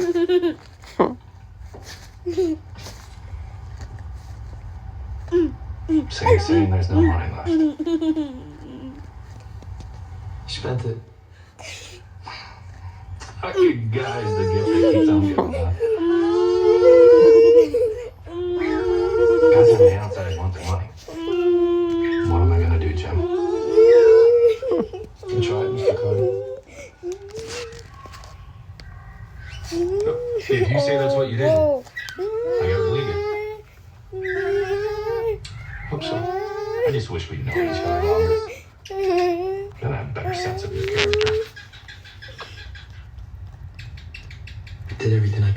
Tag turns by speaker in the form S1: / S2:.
S1: So you're saying there's no money left? Spent it. How you guys the gift that keeps on giving up? Guys on the outside want the money. What am I gonna do, Jim? You try it, Mr. Carter. If you say that's what you did, I gotta believe it. Hope so. I just wish we'd known each other longer. Then I have a better sense of your character. I did everything I